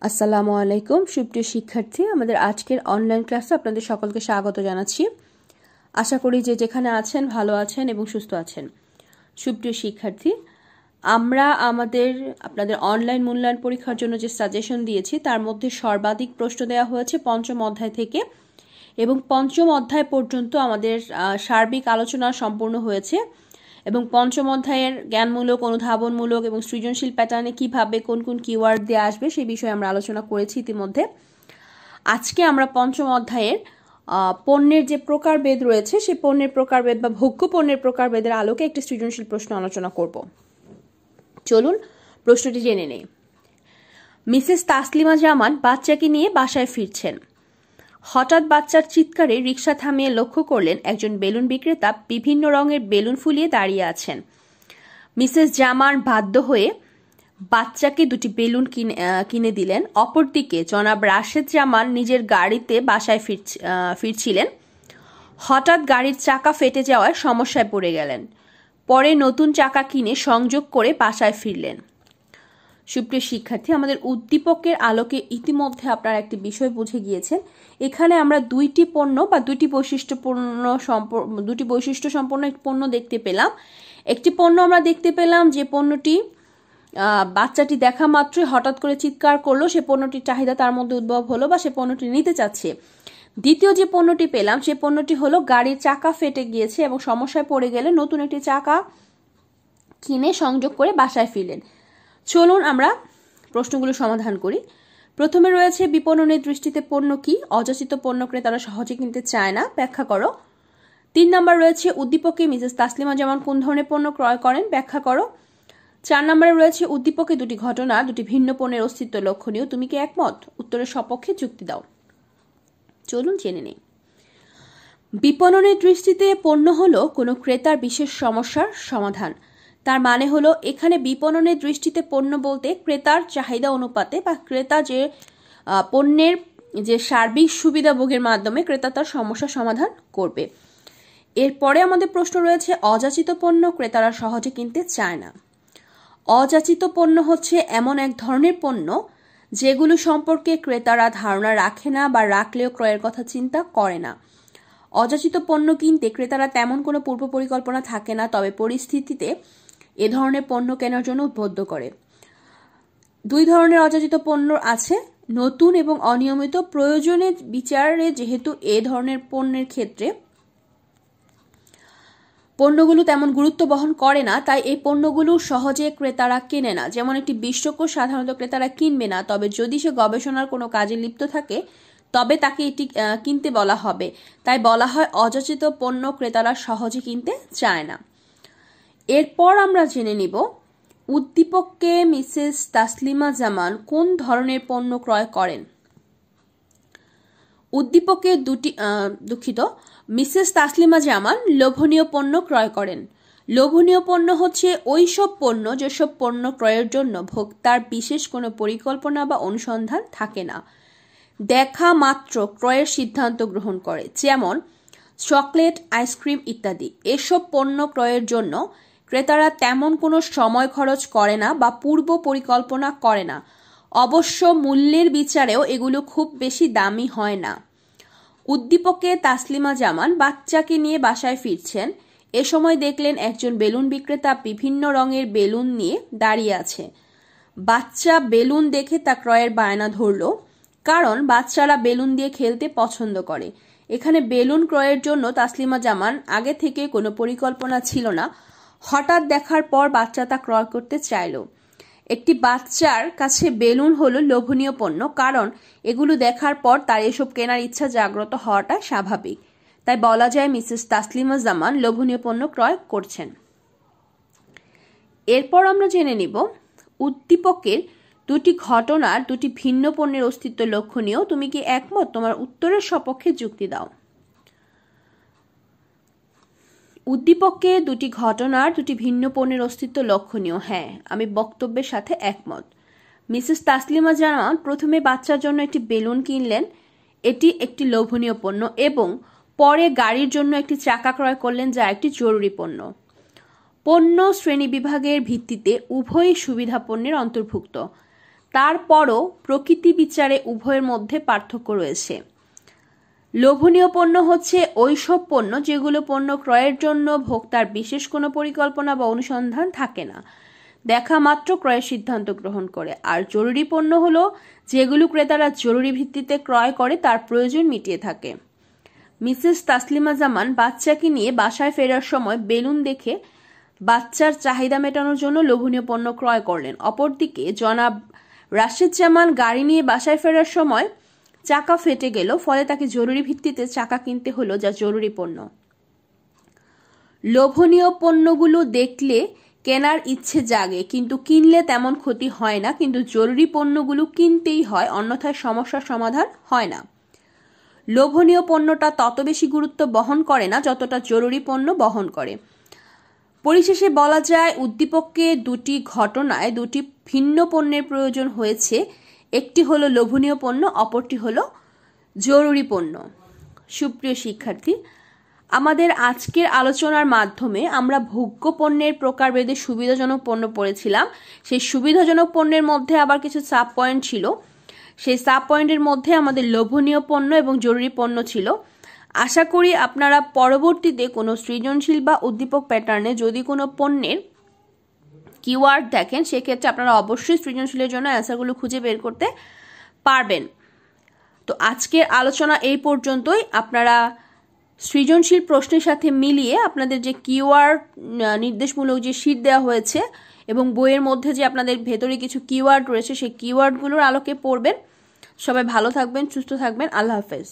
আসসালামু আলাইকুম সুপ্রিয় শিক্ষার্থী, আমাদের আজকের অনলাইন ক্লাসে আপনাদের সকলকে স্বাগত জানাচ্ছি। আশা করি যে যেখানে আছেন ভালো আছেন এবং সুস্থ আছেন। সুপ্রিয় শিক্ষার্থী, আমরা আপনাদের অনলাইন মূল্যায়ন পরীক্ষার জন্য যে সাজেশন দিয়েছি তার মধ্যে সর্বাধিক প্রশ্ন দেওয়া হয়েছে পঞ্চম অধ্যায় থেকে, এবং পঞ্চম অধ্যায় পর্যন্ত আমাদের সার্বিক আলোচনা সম্পূর্ণ হয়েছে। এবং পঞ্চম অধ্যায়ের জ্ঞানমূলক, অনুধাবনমূলক এবং সৃজনশীল প্যাটার্নে কিভাবে কোন কোন কিওয়ার্ড দিয়ে আসবে সেই বিষয়ে আমরা আলোচনা করেছি ইতিমধ্যে। আজকে আমরা পঞ্চম অধ্যায়ের পণ্যের যে প্রকারভেদ রয়েছে সেই পণ্যের প্রকারভেদ বা ভোগ্য পণ্যের প্রকারভেদের আলোকে একটি সৃজনশীল প্রশ্ন আলোচনা করব। চলুন প্রশ্নটি জেনে নেই। মিসেস তাসলিমা জামান বাচ্চাকে নিয়ে বাসায় ফিরছেন। হঠাৎ বাচ্চার চিৎকারে রিকশা থামিয়ে লক্ষ্য করলেন একজন বেলুন বিক্রেতা বিভিন্ন রঙের বেলুন ফুলিয়ে দাঁড়িয়ে আছেন। মিসেস জামান বাধ্য হয়ে বাচ্চাকে দুটি বেলুন কিনে দিলেন। অপরদিকে জনাব রাশেদ জামান নিজের গাড়িতে বাসায় ফিরছিলেন। হঠাৎ গাড়ির চাকা ফেটে যাওয়ায় সমস্যায় পড়ে গেলেন। পরে নতুন চাকা কিনে সংযোগ করে বাসায় ফিরলেন। সুপ্রিয় শিক্ষার্থী, আমাদের উদ্দীপকের আলোকে ইতিমধ্যে আপনারা একটি বিষয় বুঝে গিয়েছেন। এখানে আমরা দুইটি পণ্য বা দুটি বৈশিষ্ট্য সম্পন্ন একটি পণ্য দেখতে পেলাম। একটি পণ্য আমরা দেখতে পেলাম যে পণ্যটি বাচ্চাটি দেখা মাত্রই হঠাৎ করে চিৎকার করলো, সে পণ্যটির চাহিদা তার মধ্যে উদ্ভব হলো বা সে পণ্যটি নিতে চাচ্ছে। দ্বিতীয় যে পণ্যটি পেলাম সে পণ্যটি হলো গাড়ির চাকা ফেটে গিয়েছে এবং সমস্যায় পড়ে গেলে নতুন একটি চাকা কিনে সংযোগ করে বাসায় ফিরলেন। চলুন আমরা প্রশ্নগুলো সমাধান করি। প্রথমে রয়েছে বিপণনের দৃষ্টিতে পণ্য কি? অযাচিত পণ্য ক্রেতারা সহজে কিনতে চায় না, ব্যাখ্যা করো। 3 নম্বর রয়েছে উদ্দীপকে মিসেস তাসলিমা জামান কোন ধরনের পণ্য ক্রয় করেন, ব্যাখ্যা করো। 4 নম্বরে রয়েছে উদ্দীপকে দুটি ঘটনা, দুটি ভিন্ন পণ্যের অস্তিত্ব লক্ষণীয়, তুমি কি একমত? উত্তরের সপক্ষে যুক্তি দাও। চলুন জেনে নেই। বিপণনের দৃষ্টিতে পণ্য হলো কোনো ক্রেতার বিশেষ সমস্যার সমাধান। তার মানে হলো এখানে বিপণনের দৃষ্টিতে পণ্য বলতে ক্রেতার চাহিদা অনুপাতে বা ক্রেতা যে পণ্যের যে সার্বিক সুবিধা ভোগের মাধ্যমে ক্রেতা তার সমস্যা সমাধান করবে। এরপরে আমাদের প্রশ্ন রয়েছে অযাচিত পণ্য ক্রেতারা সহজে কিনতে চায় না। অযাচিত পণ্য হচ্ছে এমন এক ধরনের পণ্য যেগুলো সম্পর্কে ক্রেতারা ধারণা রাখে না বা রাখলেও ক্রয়ের কথা চিন্তা করে না। অযাচিত পণ্য কিনতে ক্রেতারা তেমন কোনো পূর্ব পরিকল্পনা থাকে না, তবে পরিস্থিতিতে এ ধরনের পণ্য কেনার জন্য উদ্বুদ্ধ করে। 2 ধরনের অযাচিত পণ্য আছে, নতুন এবং অনিয়মিত। প্রয়োজনের বিচারে যেহেতু এ ধরনের পণ্যের ক্ষেত্রে পণ্যগুলো তেমন গুরুত্ব বহন করে না, তাই এই পণ্যগুলো সহজে ক্রেতারা কেনে না। যেমন একটি বিশ্বকোষ সাধারণত ক্রেতারা কিনবে না, তবে যদি সে গবেষণার কোনো কাজে লিপ্ত থাকে তবে তাকে এটি কিনতে বলা হবে। তাই বলা হয় অযাচিত পণ্য ক্রেতারা সহজে কিনতে চায় না। এরপর আমরা জেনে নিব উদ্দীপককে মিসেস তাসলিমা জামান কোন ধরনের পণ্য ক্রয় করেন। উদ্দীপকে মিসেস তাসলিমা জামান লোভনীয় পণ্য ক্রয় করেন। লোভনীয় পণ্য হচ্ছে ওই সব পণ্য যেসব পণ্য ক্রয়ের জন্য ভোক্তার বিশেষ কোনো পরিকল্পনা বা অনুসন্ধান থাকে না, দেখা মাত্র ক্রয়ের সিদ্ধান্ত গ্রহণ করে, যেমন চকলেট, আইসক্রিম ইত্যাদি। এসব পণ্য ক্রয়ের জন্য ক্রেতারা তেমন কোনো সময় খরচ করে না বা পূর্ব পরিকল্পনা করে না। অবশ্য মূল্যের বিচারেও এগুলো খুব বেশি দামি হয় না। উদ্দীপকে তাসলিমা জামান বাচ্চাকে নিয়ে বাসায় ফিরছেন। এ সময় দেখলেন একজন বেলুন বিক্রেতা বিভিন্ন রঙের বেলুন নিয়ে দাঁড়িয়ে আছে। বাচ্চা বেলুন দেখে তা ক্রয়ের বায়না ধরল, কারণ বাচ্চারা বেলুন দিয়ে খেলতে পছন্দ করে। এখানে বেলুন ক্রয়ের জন্য তাসলিমা জামান আগে থেকে কোনো পরিকল্পনা ছিল না, হঠাৎ দেখার পর বাচ্চা তা ক্রয় করতে চাইল। একটি বাচ্চার কাছে বেলুন হলো লোভনীয় পণ্য, কারণ এগুলো দেখার পর তার এসব কেনার ইচ্ছা জাগ্রত হওয়াটা স্বাভাবিক। তাই বলা যায় মিসেস তাসলিমা জামান লোভনীয় পণ্য ক্রয় করছেন। এরপর আমরা জেনে নিব উদ্দীপকের দুটি ঘটনার দুটি ভিন্ন পণ্যের অস্তিত্ব লক্ষণীয়, তুমি কি একমত? তোমার উত্তরের সপক্ষে যুক্তি দাও। উদ্দীপকে দুটি ঘটনার দুটি ভিন্ন পণ্যের অস্তিত্ব লক্ষণীয়, হ্যাঁ, আমি বক্তব্যের সাথে একমত। মিসেস তাসলিমা জামান প্রথমে বাচ্চার জন্য একটি বেলুন কিনলেন, এটি একটি লোভনীয় পণ্য, এবং পরে গাড়ির জন্য একটি চাকা ক্রয় করলেন যা একটি জরুরি পণ্য। পণ্য শ্রেণী বিভাগের ভিত্তিতে উভয়ই সুবিধা পণ্যের অন্তর্ভুক্ত। তারপরও প্রকৃতি বিচারে উভয়ের মধ্যে পার্থক্য রয়েছে। লোভনীয় পণ্য হচ্ছে ওইসব পণ্য যেগুলো পণ্য ক্রয়ের জন্য ভোক্তার বিশেষ কোনো পরিকল্পনা বা অনুসন্ধান থাকে না, দেখা মাত্র ক্রয়ের সিদ্ধান্ত গ্রহণ করে। আর জরুরি পণ্য হলো যেগুলো ক্রেতারা জরুরি ভিত্তিতে ক্রয় করে তার প্রয়োজন মিটিয়ে থাকে। মিসেস তাসলিমা জামান বাচ্চাকে নিয়ে বাসায় ফেরার সময় বেলুন দেখে বাচ্চার চাহিদা মেটানোর জন্য লোভনীয় পণ্য ক্রয় করলেন। অপরদিকে জনাব রাশেদ জামান গাড়ি নিয়ে বাসায় ফেরার সময় চাকা ফেটে গেল, ফলে তাকে জরুরি ভিত্তিতে চাকা কিনতে হলো, যা জরুরি পণ্য। লোভনীয় পণ্যগুলো দেখলে কেনার ইচ্ছে জাগে, কিন্তু কিনলে তেমন ক্ষতি হয় না, কিন্তু জরুরি পণ্যগুলো কিনতেই হয়, অন্যথায় সমস্যার সমাধান হয় না। লোভনীয় পণ্যটা তত বেশি গুরুত্ব বহন করে না যতটা জরুরি পণ্য বহন করে। পরিশেষে বলা যায় উদ্দীপককে দুটি ঘটনায় দুটি ভিন্ন পণ্যের প্রয়োজন হয়েছে, একটি হলো লোভনীয় পণ্য, অপরটি হলো জরুরি পণ্য। সুপ্রিয় শিক্ষার্থী, আমাদের আজকের আলোচনার মাধ্যমে আমরা ভোগ্য পণ্যের প্রকারভেদে সুবিধাজনক পণ্য পড়েছিলাম। সেই সুবিধাজনক পণ্যের মধ্যে আবার কিছু সাব পয়েন্ট ছিল, সেই সাব পয়েন্টের মধ্যে আমাদের লোভনীয় পণ্য এবং জরুরি পণ্য ছিল। আশা করি আপনারা পরবর্তীতে কোনো সৃজনশীল বা উদ্দীপক প্যাটার্নে যদি কোনো পণ্যের কিওয়ার্ড দেখেন, সেক্ষেত্রে আপনারা অবশ্যই সৃজনশীলের জন্য অ্যান্সারগুলো খুঁজে বের করতে পারবেন। তো আজকের আলোচনা এই পর্যন্তই। আপনারা সৃজনশীল প্রশ্নের সাথে মিলিয়ে আপনাদের যে কিওয়ার্ড নির্দেশমূলক যে শীট দেওয়া হয়েছে এবং বইয়ের মধ্যে যে আপনাদের ভেতরে কিছু কিওয়ার্ড রয়েছে, সেই কিওয়ার্ডগুলোর আলোকে পড়বেন। সবাই ভালো থাকবেন, সুস্থ থাকবেন। আল্লাহ হাফেজ।